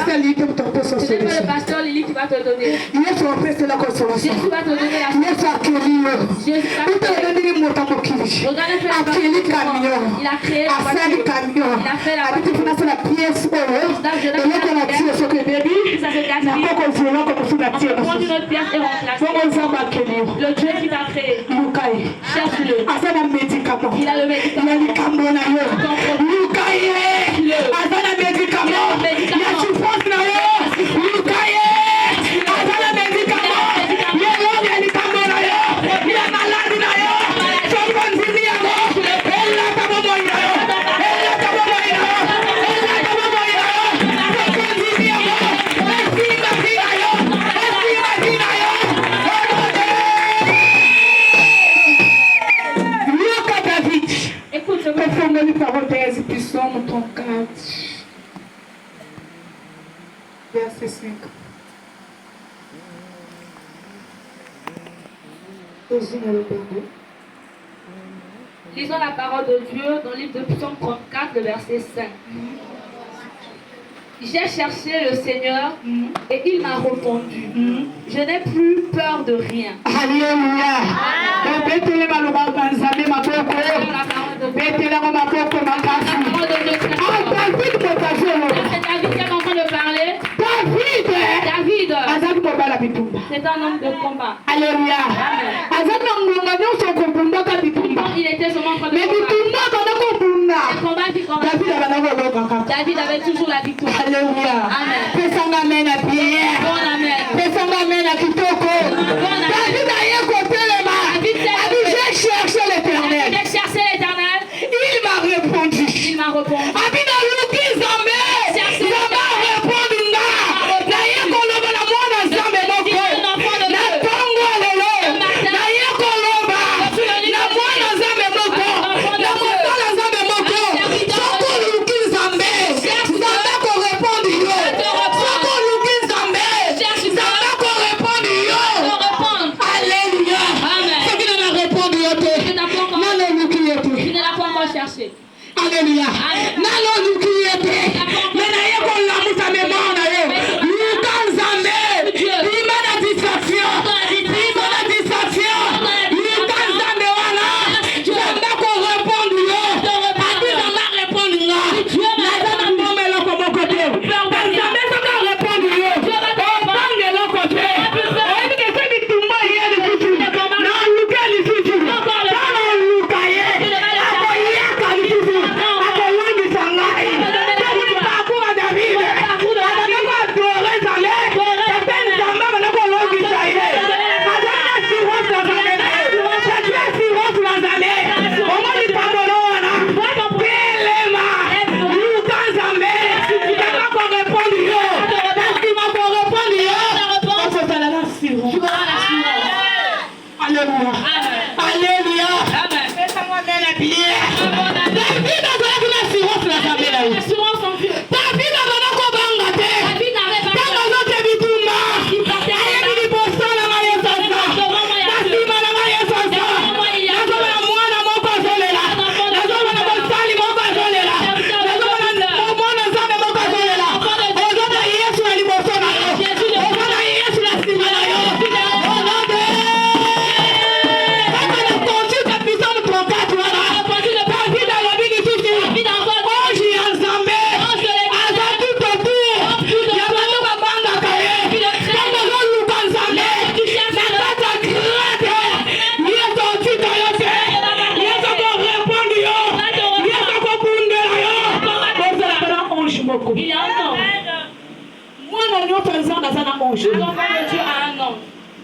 le pasteur Lily qui va te donner. Yesu apese la consolation. Jésus va te donner la Yesu akiriyo. Jésus va te Utalendeni motamokirishi. Regardez faire Akili camion. Il a créé la Afali voiture. camion. Il a fait la Ati voiture. tunasa la pièce oyo. Eloko na tiyo soke baby. Ça se Na gaspille. koko zelo ko mufuna On tiyo. peut prendre une autre pièce et remplacer. Bongo nzamba akiriyo. Le Dieu qui t'a créé. Lukai. Cherche-le. Asana médicament. Il a le médicament. Il a likambo na yo. Lukai. Asana médicament. Il a souffrance na yo. Lukai. Asana médicament. Il a likambo na yo. Il a maladie na yo. Someone zizi yango. Ella kamo moyo. Ella kamo moyo. Ella kamo moyo. verset 5. Josué numéro 2. Lisons la parole de Dieu dans le livre de Psaume 34, le verset 5. J'ai cherché le Seigneur et il m'a répondu. Je n'ai plus peur de rien. Alléluia. C'est David qui est en train de parler. David. C'est un homme de combat. Alléluia. Il était seulement en train de combattre. David avait toujours la victoire. Alléluia. Amen. Amen. Bon amen. David j'ai cherché l'éternel. J'ai cherché l'éternel. Il m'a répondu. Il m'a répondu. Alléluia.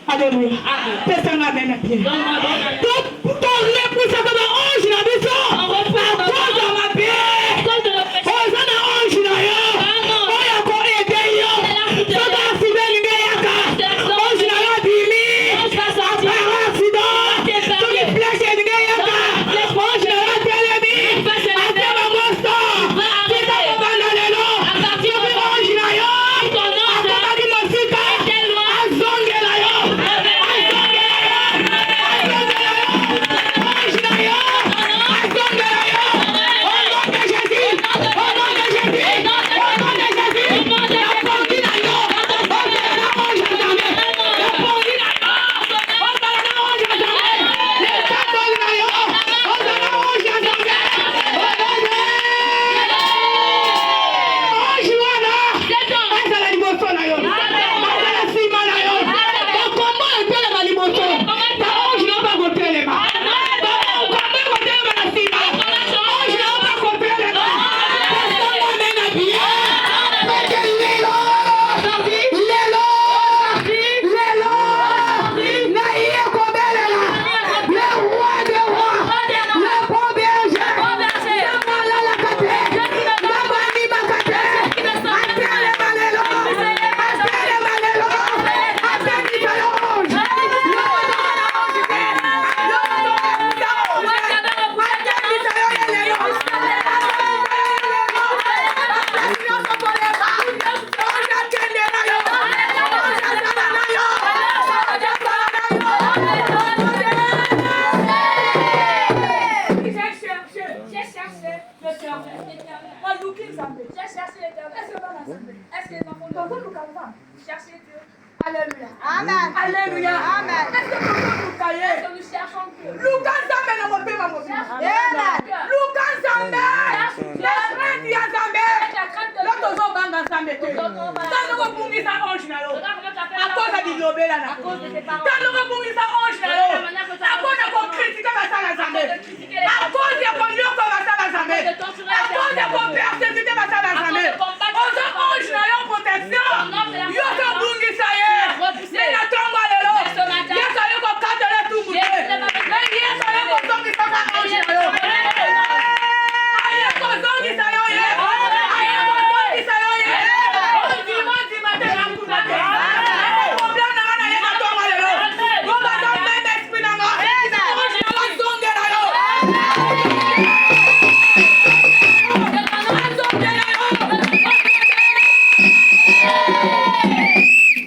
Alléluia. Cherchez Dieu. Alléluia. Amen. Alléluia. Amen. Est-ce que nous caillons? Est-ce que nous cherchons Dieu? Luka Zambé na motema mobile. Amen. Luka Zambé. La crainte ya Zambé. L'autre zo banga Zambé te. Tano ko bungisa ange na lo. Akoza di lobela na. Tano ko bungisa ange na lo. Akoza ko critique basala Zambé. Akoza ko nyoko basala Zambé. Akoza ko persécuter basala Zambé. Ozo ange na yo protection. Yo ko bungisa ye. Nena tonga lelo. Yeso yo ko katele tumute. Yeso yo ko tongisa ka ange na yo. Aye ko tongisa yo ye. Aye ko tongisa yo ye. Dima dima te na kunate. Problème na na ye na tonga lelo. Go ba don même esprit na nga. Azonge na yo. Azonge na yo.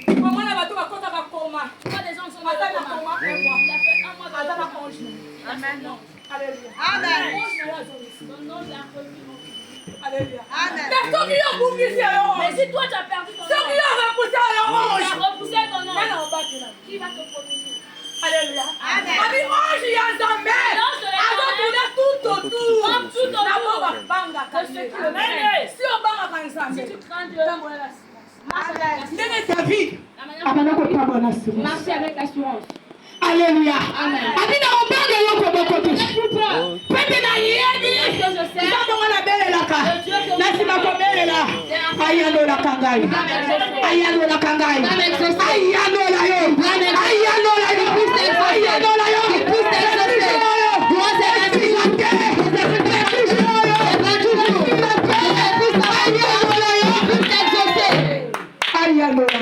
Comment la bato ba kota ba koma. Pourquoi les gens sont Attends, malades? attends, attends. Il a fait un mois Attends, de attends. Amen. Non. Alléluia. Amen. Dans le nom de la religion. Alléluia. Amen. Mais ceux qui ont bouffé alors. Mais si toi tu as perdu ton Ceux qui ange, ont repoussé alors. tu as repoussé ton Mais ange, non, pas que là. qui va te protéger? Alléluia. Amen. Ami ange ya Nzambe. L'ange de l'Éternel. Azokuna tout autour. Comme tout autour. D'abord banga De ceux qui le kanye. craignent. Si on banga ka Nzambe. Si tu crains Dieu, marche avec Amen. l'assurance. Ndenge ta vie. La manière Abana ko tabona si. marcher avec l'assurance. Alléluia. Amen. Abina obanga yoko boko tu. Pete na yebi. Parce que je sais Nzambe wana belelaka. le Dieu que Nasi bakobelela. Ayano la kangai. Ayano la kangai. Ayano la yo. Ayano la yo. Ayano la yo.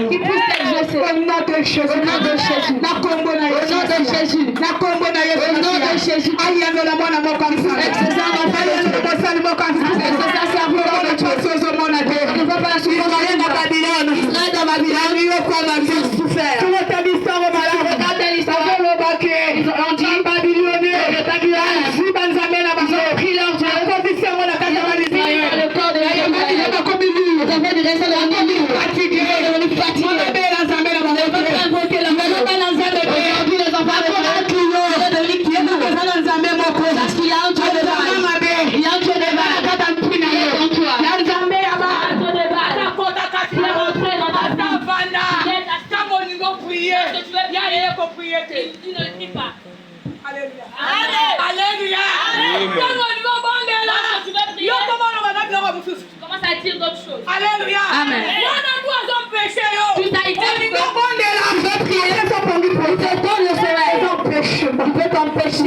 Qui puisse t'exaucer. Au nom de Jésus. Au nom de Jésus. Na kombo na Yesu. Au nom de Jésus. Na kombo na Yesu. Au nom de Jésus. Ayano la mwana moko amsa. Ayano la basali moko amsa. Ça c'est pour le chose au monde de. On ne va pas la souffrir dans Babylone. Israël dans Babylone. Il faut qu'on a souffert. Tout votre histoire au malade. Regardez l'histoire. Le baquet. Ils ont dit Babylonais. Le Babylone. Si Banzamé la basali. Pris leur Dieu. Condition mon la casa d'Israël. Le corps de l'Israël. Ils ont pas commis. Ils ont fait du reste de la nuit. Fatigué. Aujourd'hui les enfants de parce qu'il y a un Dieu de base. Il y a un Dieu de base. il ne le dit pas. Alléluia. Alléluia. Alléluia. Tu commences à dire d'autres choses. Alléluia. Amen. Tu as été tu peux prier sans conduire. Il te donne le soleil. Il peut t'empêcher.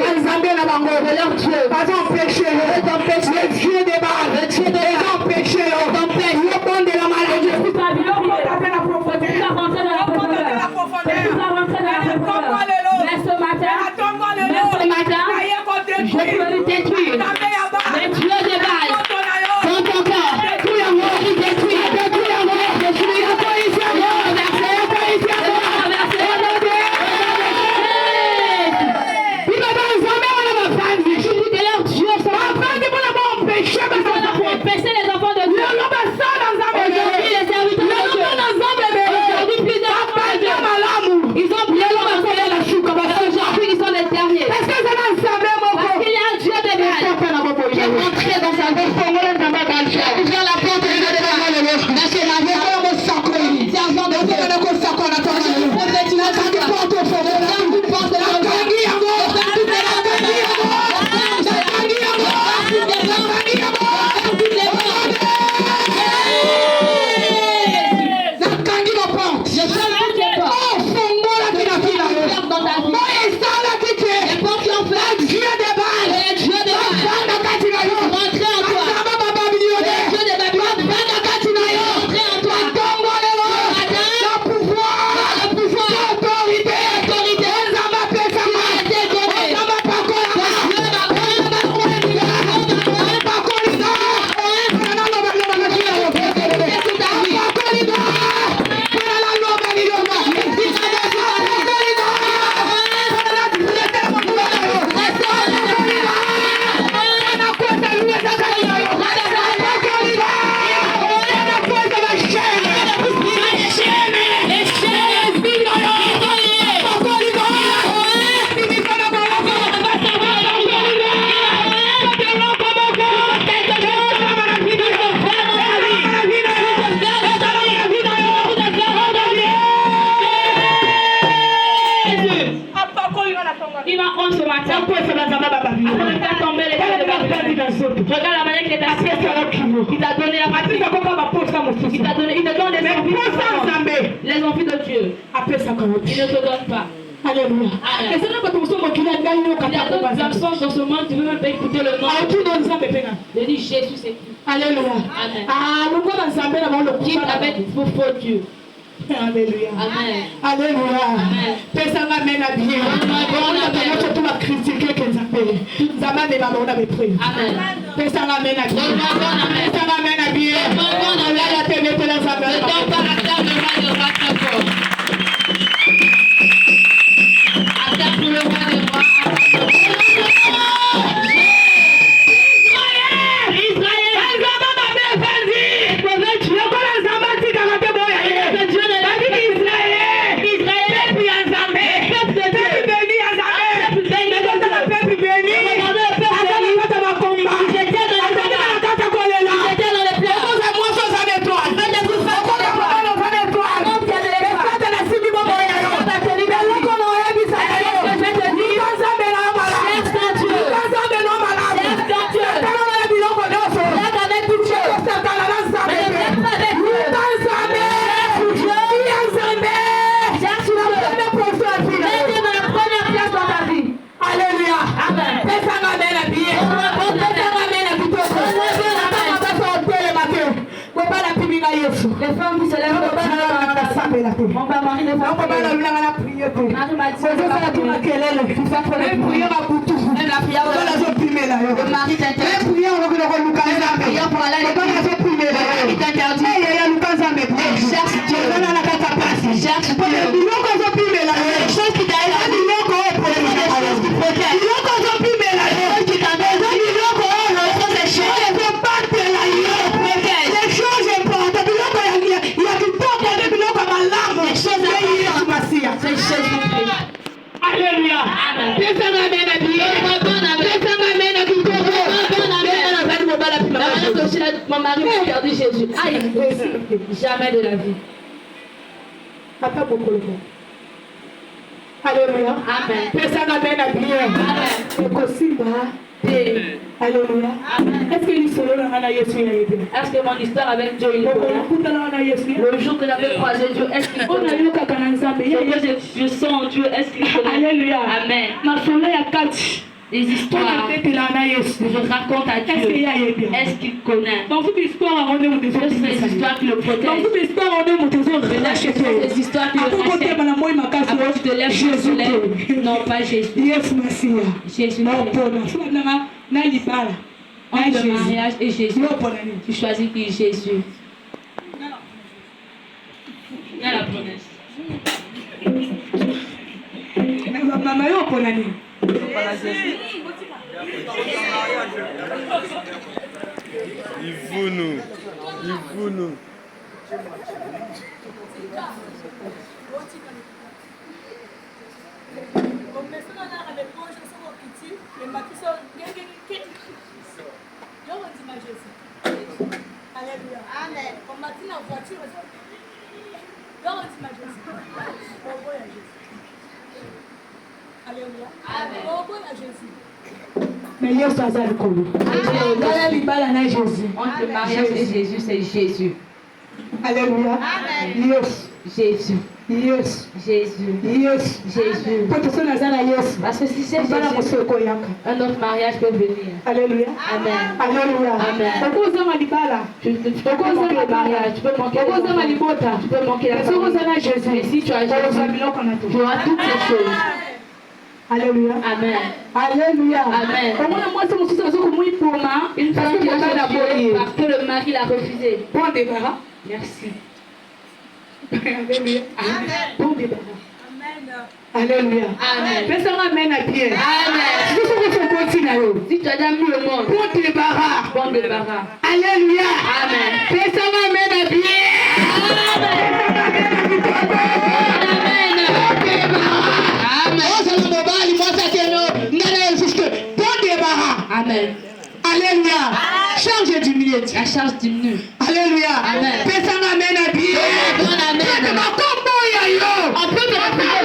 Leur Dieu. Pas empêcher. Il peut t'empêcher. Le Dieu des balles. Le Dieu des balles. Empêcher. Il t'empêche. Le bon de la maladie. Il faut taper la profondeur. Il faut taper la profondeur. Mais ce matin, je peux le détruire. Le Dieu des balles. Dans ton corps. Il détruit. Il va dans le sommet, on va faire. Je dis que leur Dieu, ça va faire. donné la partie. Il t'a donné, il te donne les envies de les envies de Dieu. Il ne te donne pas. Alléluia. Il y a d'autres absences dans ce monde, tu veux même pas écouter le nom. Je dis Jésus c'est qui. Alléluia. Amen. Qui avec vos faux Dieu. Alléluia. Amen. Alléluia. Personne n'amène à bien. On a tout la critiquer que Zambé. Zambé n'est pas bon à mes prix. Amen. Personne n'amène à bien. Personne n'amène à bien. On a la télé de la Zambé. Pour le roi des rois. Les femmes qui se lèvent, on va marier les femmes. Le mari t'interdit. Pour aller cherche Dieu. Cherche Dieu. Alléluia. Mon mari m'a perdu Jésus. Aïe. Jamais de la vie. Alléluia. Amen. Personne n'amène à bien. Amen. Alléluia. Est-ce que l'histoire Est-ce que mon histoire avec Dieu il est bonne? Le jour que j'avais croisé Dieu, est-ce qu'il connaît? Je sens en Dieu, est-ce qu'il connaît? Alléluia. Amen. Des histoires que je raconte à Dieu. Est-ce qu'il connaît? C'est des histoires qui le protègent. C'est des histoires qui le rachètent. Avant tu te lèves, je te lève. Non, pas Jésus. Jésus. Entre le mariage et Jésus, tu choisis qui est Jésus. Il y a la promesse. Il faut nous. Alléluia. Amen. On m'a dit la voiture. Alléluia. Amen. Mais Dieu soit avec nous. Entre le mariage et Jésus, c'est Jésus. Alléluia. Amen. Jésus. Yes. Jésus. Yes. Jésus. Parce que si c'est Jésus, un autre mariage peut venir. Alléluia. Amen. Alléluia. Amen. Tu peux manquer le mariage, tu peux manquer le tu peux manquer la famille. Jésus. Et si tu as Jésus, tu auras toutes ces choses. Alléluia. Amen. Alléluia. Amen. Une femme qui a changé parce que le mari l'a refusé. Bon débarras. Merci. Alléluia. Amen. Bon débarras. Amen. Alléluia. Amen. Personne amène à bien. Amen. Si tu as déjà mis le monde, Bon débarras. bon débarras. Alléluia. Amen. Personne amène à bien. Amen. Amen. Alléluia. Charge diminue. La charge diminue. Alléluia. Amen. Personne amène à bien. Amen. On peut te refuser.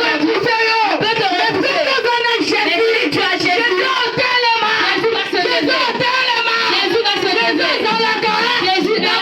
Jésus dans la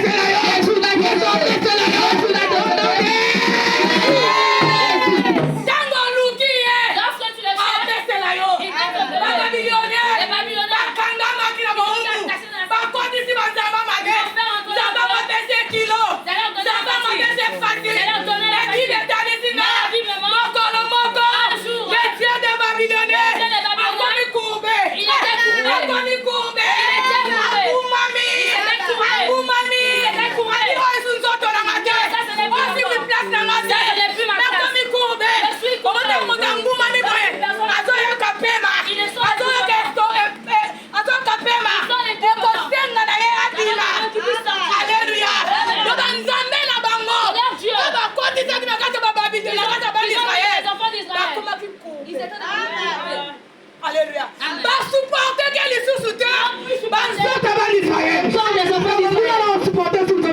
Alléluia. Va supporter quel est sous terre. Va supporter Israël. Nous allons supporter tout le monde.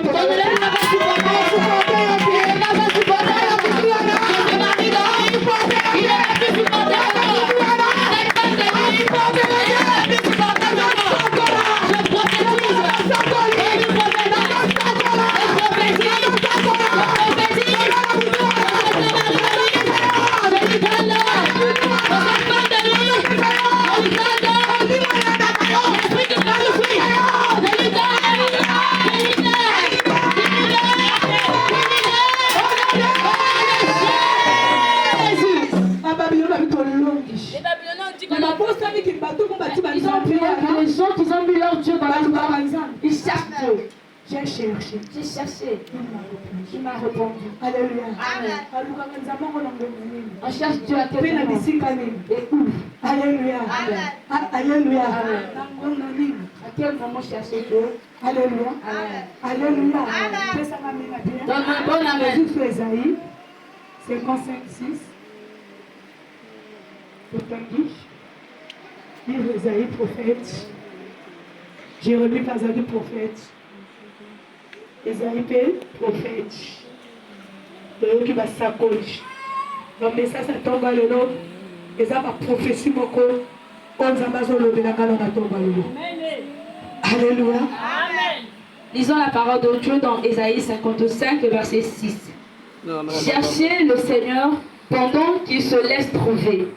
Les gens qui ont mis leur Dieu dans la loi, ils cherchent Dieu. J'ai cherché. Il m'a répondu. Alléluia. On cherche Dieu à quel moment et où. Alléluia. Alléluia. À quel moment chercher Dieu. Alléluia. Alléluia. Donne un bon amen. Esaïe 55, 6. Livre Esaïe, prophète. Jérémie, Kazali, prophète. Esaïe, prophète. Le qui va s'accoler. Donc, mais ça tombe à l'eau. Et ça va prophétie beaucoup. On s'en Alléluia. Amen. Lisons la parole de Dieu dans Esaïe 55, verset 6. Cherchez le Seigneur pendant qu'il se laisse trouver.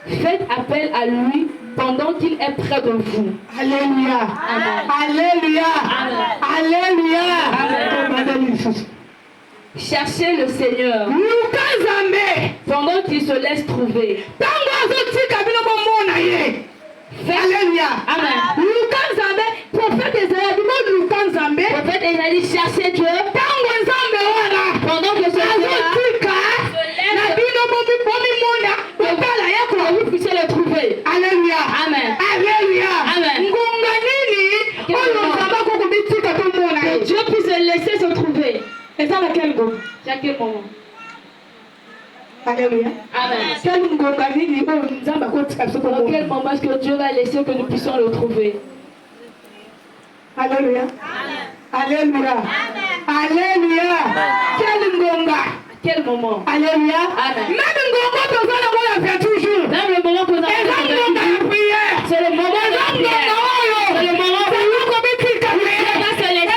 Faites appel à lui pendant qu'il est près de vous. Alléluia. Amen. Alléluia. Amen. Alléluia. Amen. Cherchez le Seigneur pendant qu'il se laisse trouver. Alléluia. Amen. Prophète Esaïe, cherchez Dieu pendant que ce Dieu que vous puissiez le trouver. Alléluia. Amen. Alléluia. Amen. Que Dieu puisse le laisser se trouver. Et ça, à quel moment? À quel moment? Alléluia. Amen. Dans quel moment est-ce que Dieu va laisser que nous puissions le trouver? Alléluia. Alléluia. Alléluia. Quel moment? Quel moment? Alléluia. Amen. Même on fait toujours. Même le moment que nous avons fait prière. C'est le moment de la prière. C'est le moment où Dieu va se laisser.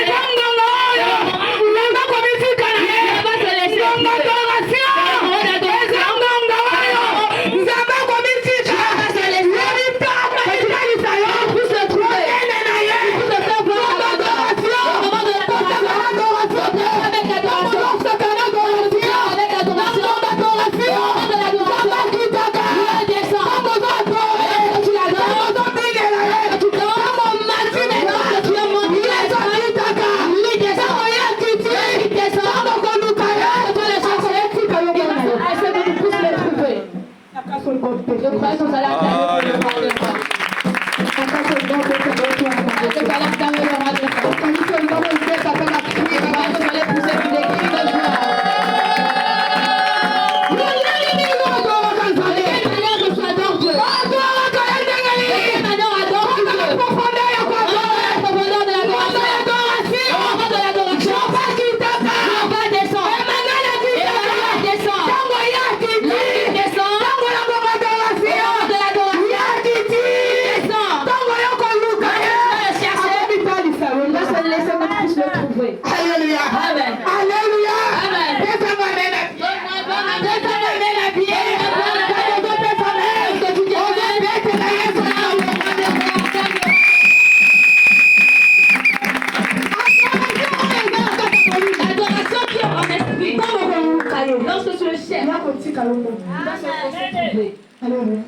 trouver. Alléluia.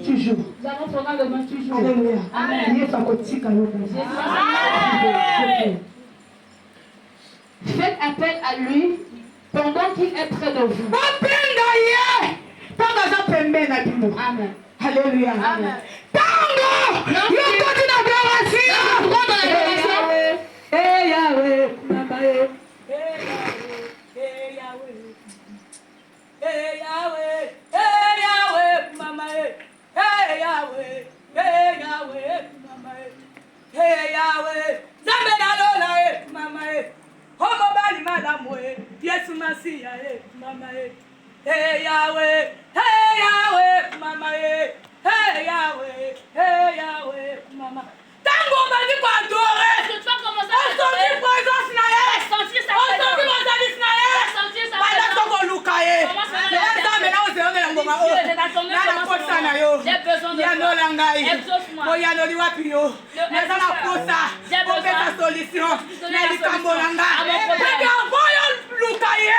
Toujours. Nous allons prendre le 28 jours. Alléluia. Amen. Faites appel à lui pendant qu'il est près de vous. Amen. Alléluia. Amen. Tango! Le côté d'adoration! Hey Yahweh, Mama, hey Yahweh, hey Yahweh, hey Yahweh, Mama, hey Yahweh, hey Yahweh, Mama, hey Yahweh, Zambena Lola, Mama, Homo Bali Madam, yes, Masia, Mama, hey Yahweh, Mama, hey Yahweh, Mama. Tango m'a dit quoi adorer. Tu vas commencer à sentir présence naïe. Sentir sa présence. On sentit présence naïe. Sentir sa présence. Pas d'accord Lukaye. Mais là on s'est remis dans le moment. Là la posa na yo. J'ai besoin de toi. Yano langai. Exauce-moi. Oyano liwapi yo. Mais dans la posa. On fait ta solution. Mais les kambolanga. Mais envoyons Lukaye.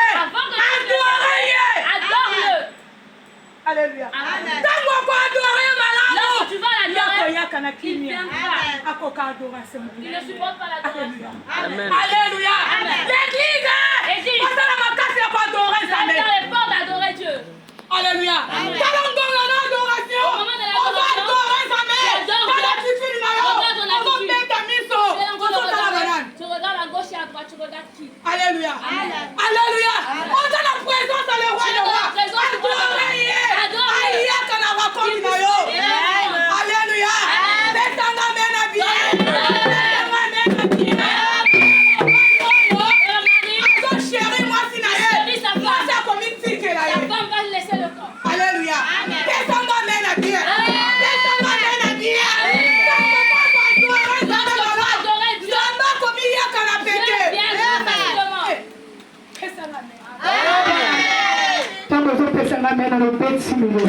Adore-le. Alléluia. Tango quoi adorer malade. Là tu vas l'adorer. Il viendra. Il ne supporte pas l'adoration. Amen. Alléluia. L'église. L'église. Dans les portes d'adorer Dieu. Alléluia. Talons dans l'adoration. Au moment de On va adorer sa mère. Tu regardes à gauche et à droite. Tu regardes qui? Alléluia. Alléluia. On a la présence à le roi de roi. Alléluia. Chérie, moi, si sa femme va laisser le corps. Alléluia.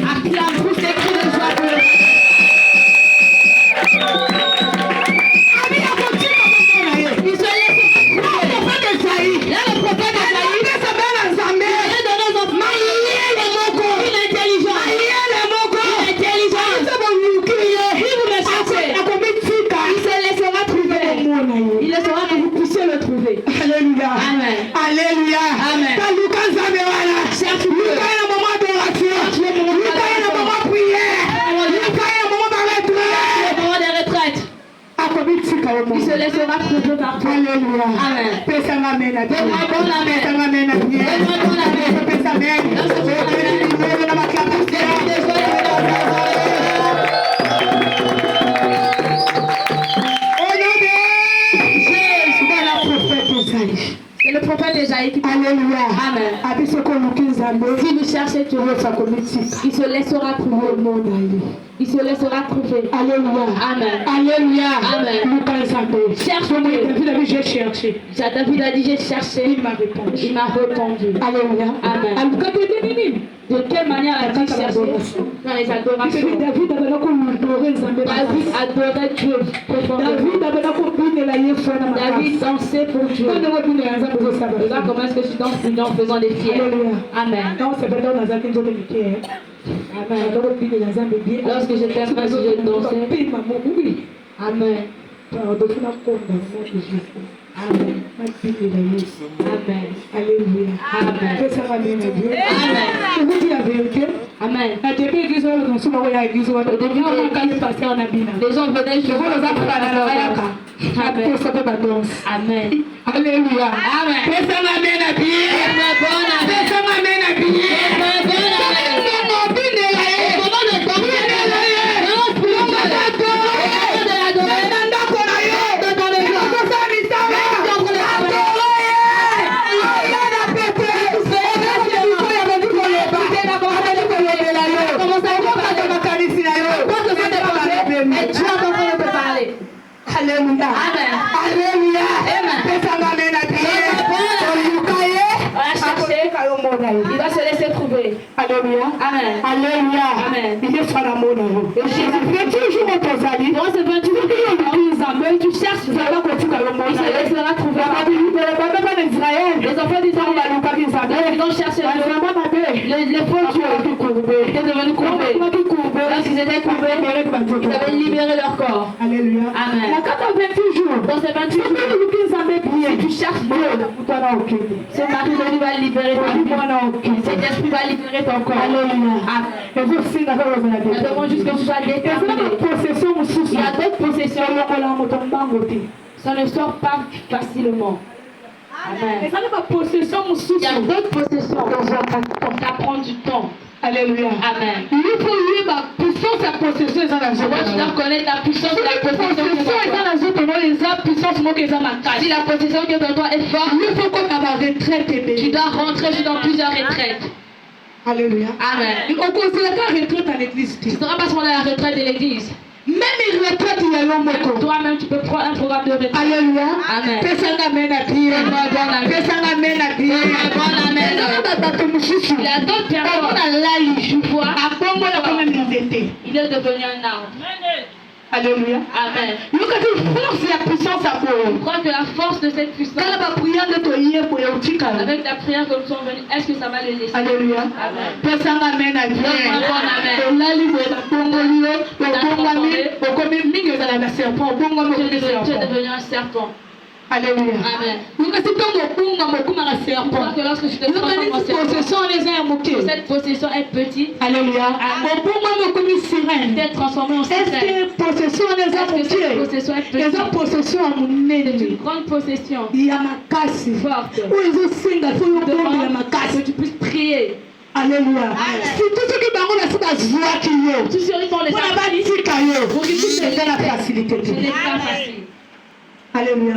Acclame tous ces cris de joie. Il se laisse. Là, le prophète Esaïe. Il a donné sa mère à Zambé. Il a donné son enfant. Il est intelligent. Il est intelligent. Il se laissera trouver. Il laissera que vous puissiez le trouver. Alléluia. Amen. Alléluia. Amen. Il se laissera trouver partout. Alléluia. Amen. C'est le prophète Esaïe qui parle. Alléluia. Amen. Si vous cherchez Dieu, il se laissera trouver le monde. Il se laissera trouver. Alléluia. Amen. Alléluia. Amen. Cherche-moi. David, j'ai cherché. David a dit j'ai cherché. Il m'a répondu. Il m'a répondu. Alléluia. Amen. De quelle manière a-t-il cherché? Dans les adorations. David adorait Dieu. David dansait pour Dieu. Regarde comment est-ce que je danse pour Dieu en faisant des fiers. Amen. Amen. Lorsque je t'aime, je dansais. Amen. Amen. Amen. Alléluia. Amen. Je vous dis la vérité. Amen. Au début, les gens venaient, je vous les apprends à la Amen. Alléluia. Amen. Alléluia. Alléluia. Il va se laisser trouver. Alléluia. Amen. Alléluia. Amen. Il est sur l'amour. Jésus toujours au Tozali. Dans ce 28 tu cherches, il se laissera trouver. Les enfants d'Israël, ils ont cherché. Les faux dieux étaient devenus courbés. Lorsqu'ils étaient courbés, ils avaient libéré leur corps. Alléluia. Amen. Dans ces 28 jours, si tu cherches Dieu, ce mari de lui va libérer ton corps. Cet esprit va libérer ton corps. Alléluia. Nous devons juste que tu sois déterminé. Il y a d'autres possessions. Ça ne sort pas facilement. Amen. Il y a d'autres possessions. Ça prend du temps. Alléluia. Amen. Il faut lui ma puissance à possession et la tu dois connaître la puissance de la possession. Si la possession qui est dans toi est forte, il faut qu'on ait ma retraite. Tu dois rentrer dans plusieurs retraites. Alléluia. Amen. On considère la retraite à l'église. Tu ne seras pas seulement à la retraite de l'église. Même une retraite, il y a l'homme. Toi-même, tu peux prendre un programme de retraite. Alléluia. Amen. Il y a d'autres personnes. Tu vois, il est devenu un arbre. Alléluia. Amen. Je crois que la force de cette puissance, avec la prière que nous sommes venus, est-ce que ça va le laisser? Alléluia. Amen. Tu es devenu un serpent. Alléluia. Amen. Je crois que lorsque tu te transformes en serpent, cette possession est petite. Alléluia. Tu es transformé en sirène. Est-ce que cette possession est petite? C'est une grande possession. Forte. Que tu puisses prier. Alléluia. Si tout ce qui va Tu serais dans les facilité. Ce n'est pas facile. Alléluia.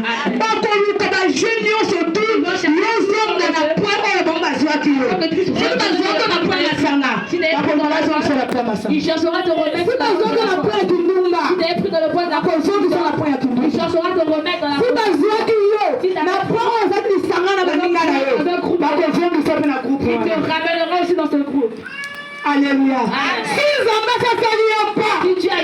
Il cherchera de remettre il cherchera de remettre dans il te ramènera aussi dans ce groupe. Alléluia. Si tu as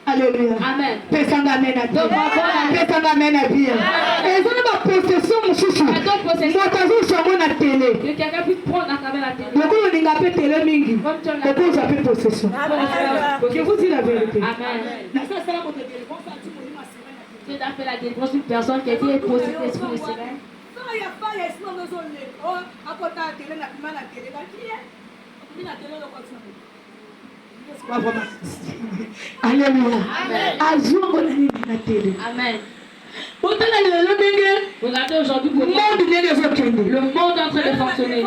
Alléluia. Amen. Que quelqu'un puisse prendre à travers la télé. Je vous dis la vérité. Amen. Tu as fait la délivrance d'une personne qui a été possédée d'esprit de sirène. Alléluia. Amen. Regardez aujourd'hui comment le monde est en train de fonctionner.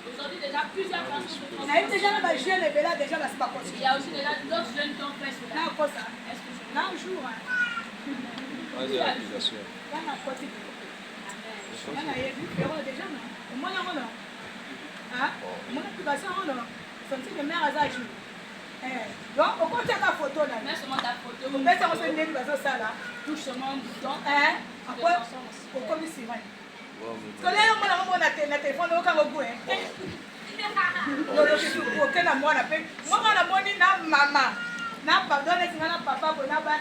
Aujourd'hui, déjà plusieurs personnes. Il y a aussi déjà d'autres jeunes qui ont fait cela. Est-ce que c'est un jour? Donc, au côté de ta photo, là, mets seulement ta photo. Vous mettez en scène les ça là. Touche seulement un bouton. Après, au commissaire. Parce que là, on a un téléphone, on a un goût. Ok, na moi, na maman. Na papa, na papa, na papa,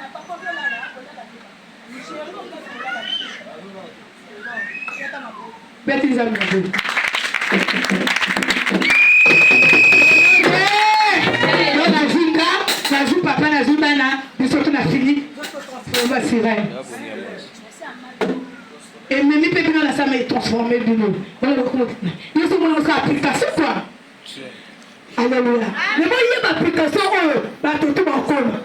et même si on a ça, mais transformé de nous. Il y a une application quoi. Alléluia. Mais moi, il y a une application où tout le monde connaît.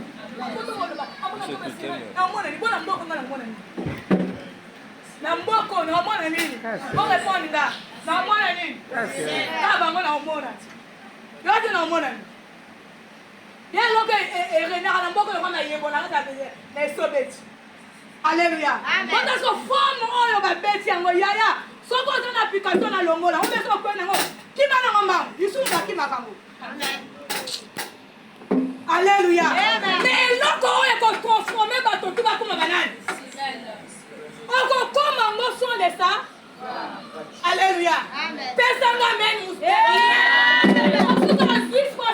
Alléluia. Quand est-ce que forme on va bêter en yaya? So quand on application na longola, on met ça quoi nango? Qui va na ngamba? Yisuka qui makango. Alléluia. Mais loko on est transformé par tout va comme banane. On comme un morceau de ça. Alléluia. Personne n'amène. On se transforme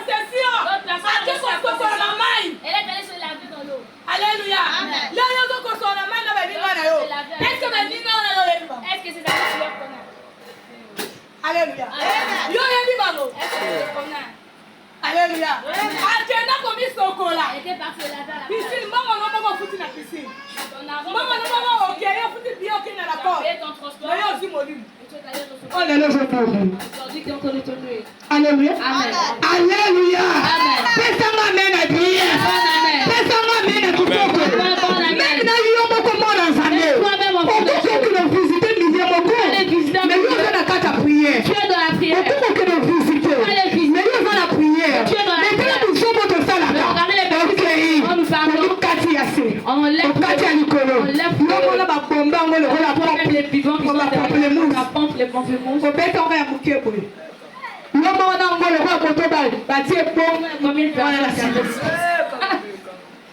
Alléluia. Là, il y a d'autres qui sont en main. Est-ce que c'est ça que tu leur connais? Alléluia. Yo, il y a des ballons. Est-ce que tu les connais? Alléluia. Athéna comme ils sont là. Piscine, maman, non, maman, foutu la piscine. Maman, non, maman, ok, il y a foutu bien, ok, dans la porte. Mais il y a aussi mon livre. Oh, Alléluia. Alléluia. Alléluia. Personne m'amène à dire. Personne m'amène à tout ça. Maintenant, il y a beaucoup de monde dans sa main. Beaucoup qui l'ont visité, nous y avons beaucoup. Mais nous, on a qu'à ta prière. Tu es dans la prière. Beaucoup qui l'ont visité. Mais nous, on a la prière. Maintenant, nous sommes de ça là-bas. On nous parle. On lève. On lève. On pompe les vivants qui sont derrière. On pompe les pamplemousses. On bête en verre bouquet pour lui. On a encore le roi Koto Bal. Bâtir pour comme il fait la silence.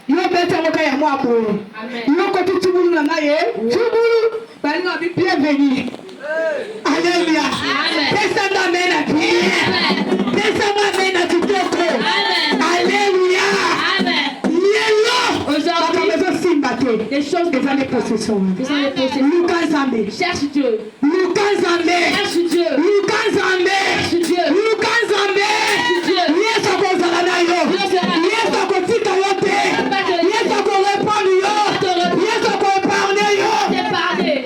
Yo bête en cas moi pour lui. Yo côté tout le monde là yé. Tout le monde. Bali na bienvenue. Alléluia. Personne n'amène à prière. Personne n'amène à tout autre. Alléluia. Des choses des années possession. Lucas Zambé. Cherche Dieu. Lucas Zambé. Cherche Dieu. Lucas Zambé. Cherche Dieu. Lucas Zambé. Yes, ako zalanayo. Yes, ako tikayote. Yes, ako répondre yo. Yes, ako épargner yo. T'épargner.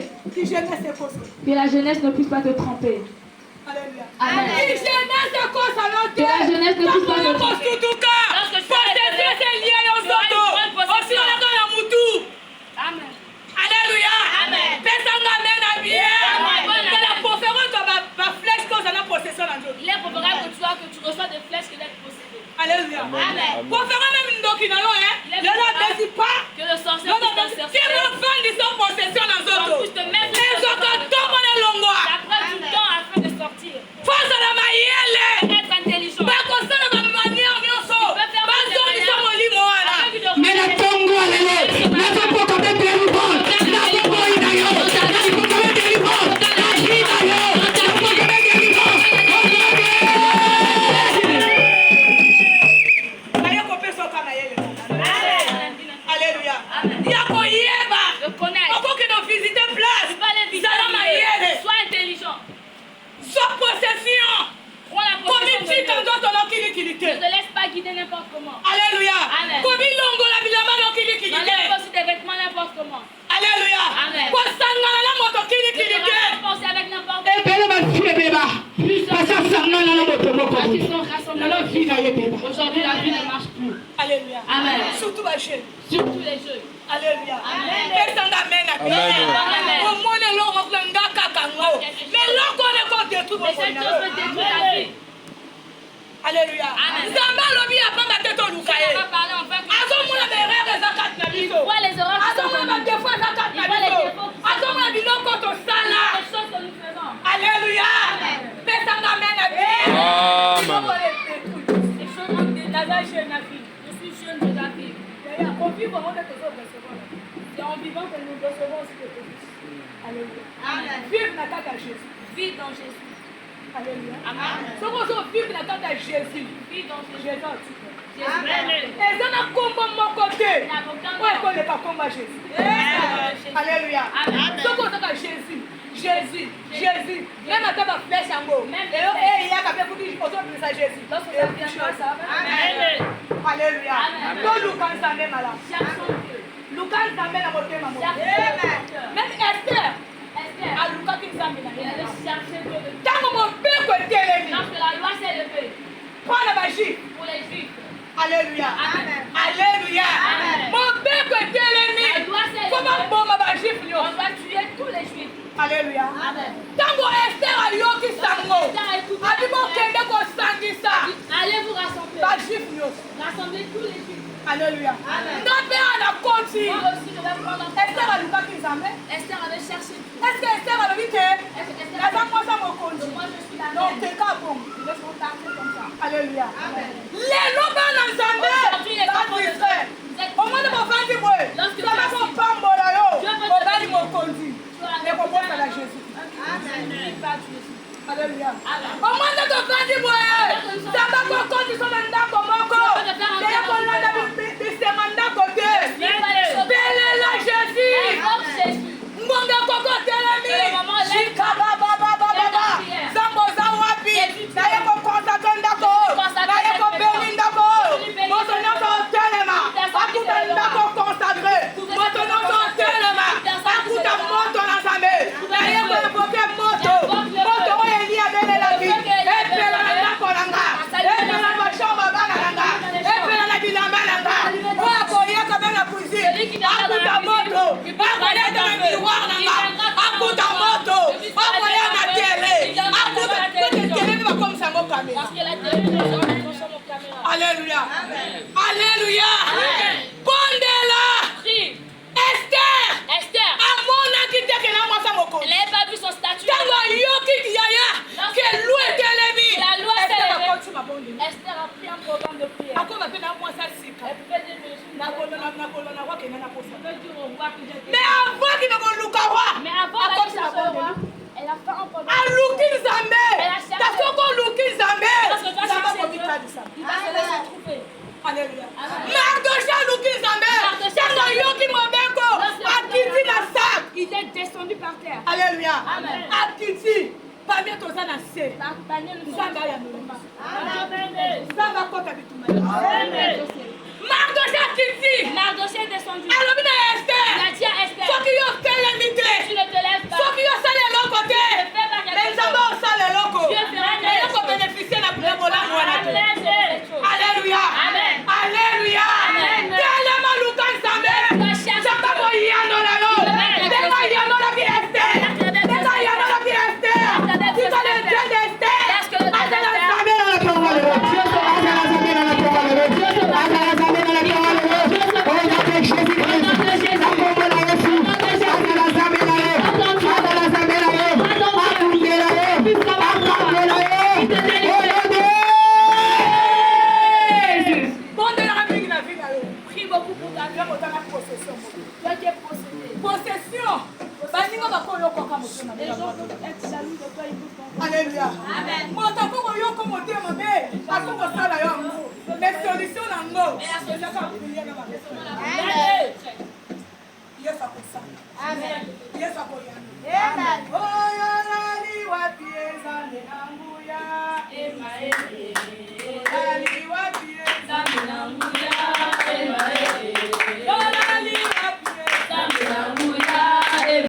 Que la jeunesse ne puisse pas te tromper. Alléluia. Amen. Que la jeunesse ne puisse pas te tromper. Alléluia. Amen. Personne n'amène à bien. Que la conférence de ma flèche que ça n'a possession dans Dieu. Il est préférable que tu reçois des flèches que d'être possédé. Alléluia. Amen. Conférence même une document hein. Ne la baisse pas. Que le sorcier puisse t'encercler. Si le vent dit son possession dans Zoto. Les autres tombent dans le longois. Ça prend du temps afin de sortir. Force à la maïelle. Être intelligent. Pas comme ça de ma manière on y so. Pas comme ça mon lit moi là. Mais la Congo allez. La Congo comme des péribons. La Congo il a yo. La Congo comme des péribons. La vie a yo. La Congo comme des péribons. Alléluia. Yako yeba. Le connaître. Encore que nous visiter place. Sois intelligent. Sois possession. Prends la possession de Dieu. Ne te laisse pas guider n'importe comment. Alléluia. Amen. Comme il longo la bilama n'enlève aussi tes vêtements n'importe comment. Alléluia. Amen. Kosangana la moto Ne te rapporter avec n'importe Et bien, ma fille est béba. Parce que ça n'a pas de moto. Aujourd'hui, la vie ne marche plus. Alléluia. Amen. Surtout les jeux. Surtout les jeux. Alléluia. Amen. Personne n'amène à Amen. Au monde, l'on va faire un gars kakango. Mais l'on connaît pas détruire Mais cette chose peut détruire ta vie. Alléluia. Amen. Zamba lobi après ma tête au loukaye. On va parler en fait. Azomuna berere zakat na biso. Il voit les erreurs qui sont Azomuna commises. défaut zakat na Il voit les biso. défauts qui sont Azomuna commis. biloko to sala. Les choses que nous faisons. Alléluia. Amen. Personne n'amène à Dieu. Les choses ont été je suis jeune de la vie. C'est en vivant que nous recevons ce que nous faisons. Alléluia. Amen. Vive la carte à Jésus. Vis dans Jésus. Alléluia. Amen. Ce qu'on veut vivre la carte à Jésus. Vis dans Jésus. Jésus. Amen. Et ça n'a combat mon côté. Ouais, qu'on n'est pas combat Jésus. Alléluia. Amen. Ce qu'on veut Jésus. Jésus. Jésus. Même à ta flèche en haut. Et il y a quelqu'un qui dit aujourd'hui ça Jésus. Lorsque ça viendra, ça va. Amen. Alléluia. Amen. Donc Lucas Zambé malade. Cherchons Dieu. Lucas Zambé la montée maman. Même Esther. À Lucas qui Zambé la Elle veut chercher Dieu de tant que mon père côté les lorsque la loi s'est levée pas la magie. pour les Juifs. Alléluia. Amen. Alléluia. Amen. Mon père côté l'ennemi. La loi s'est Comment levée. bon ma magie On doit tuer tous les Juifs. Alléluia. Amen. Tant que Esther a yo qui sango. Abi mo kende ko sangisa. Allez vous rassembler. Ba juif yo. Rassembler tous les Juifs. Alléluia. Amen. Notre père a conti. Moi aussi, je vais prendre un Esther a Lucas qui Zambé. Esther avait cherché Dieu. Est-ce que Esther a dit que Est-ce que Esther la avait femme moi ça me conti. moi je suis la Donc reine. t'es pas bon. Je vais me partir comme ça. Alléluia. Amen. Les lobes dans Zambé. Aujourd'hui, les enfants de Dieu, vous êtes Au moins de mon frère qui boit. Lorsque Ça va tu mon as pambola yo. Dieu veut te Au bas du bénir. mon conduit. Mais qu'on porte à la Jésus. Amen. Ne suis pas Dieu. Alléluia. Amen. Au moins de ton frère qui boit. Ça va qu'on compte sur le mandat comme un corps. Et qu'on a des mandats côté. Vive Alléluia. Alléluia. Bondela. Esther. Amona qui était que là moi ça moko. Elle n'avait pas vu son statut. Tango yoki yaya. Que loi était levé. La loi s'est levée. Esther a pris un programme de prière. Ako ba pena moi ça sika. Elle pouvait dire le jour. Na kolona wa ke na posa. Elle peut dire au roi que j'ai été. Mais avant qu'il ne luka wa. Mais avant la naissance du roi, elle a fait un programme. Aluki Nzambe. Elle a cherché. Tasoko luki Nzambe. Parce que toi Ça va chercher pas Dieu, vite ça. il va se laisser trouver. Alléluia. Amen. Mardocha luki Nzambe. Mardocha Tango yoki mobeko. Akiti na sac. Il est descendu par terre. Alléluia. Amen. Akiti. Pamie toza na se. Par panier, nous sommes Nzambe ya mulema. Amen. Nzambe akota bituma. Amen. Mardocha akiti. Mardochée est descendu. Alobi na Il a Esther. dit à Esther, Soki yo telemi te. tu ne te lèves pas. Soki yo sala eloko te. Fais pas quelque Mais Nzambe chose. osala eloko. Dieu fera Mais quelque yoko chose. bénéficier na bule bolamu wana te. Amen. Alléluia. Amen. Alléluia. Amen. Telema luka Nzambe. Nzambe koyanola yo. Ndenga yanola ki Esther. Ndenga yanola ki Esther. Tu connais Dieu d'Esther. Azala Nzambe na la parole. Azala Nzambe na la parole. Azala Nzambe na la parole. Au nom de Jésus-Christ. Akombo na Yesu. Azala Nzambe na yo. Azala Nzambe na yo. Akunde na yo. Akambo na yo. Au nom de Jésus. Bondela mingi na vie na yo. Prie beaucoup pour ta vie. Yo kotanga possession. Toi qui es possédé. Possession. Baninga bakoyokoka motema. Les gens peuvent être jaloux de toi, ils vous font. Alléluia. Amen. Moto koko yoko motema be. Akoko sala yo ngo. Mais solution na ngo. Ezaka prier na ba. Amen. Yesu akosala. Amen. Yesu akoyana. Amen. Oh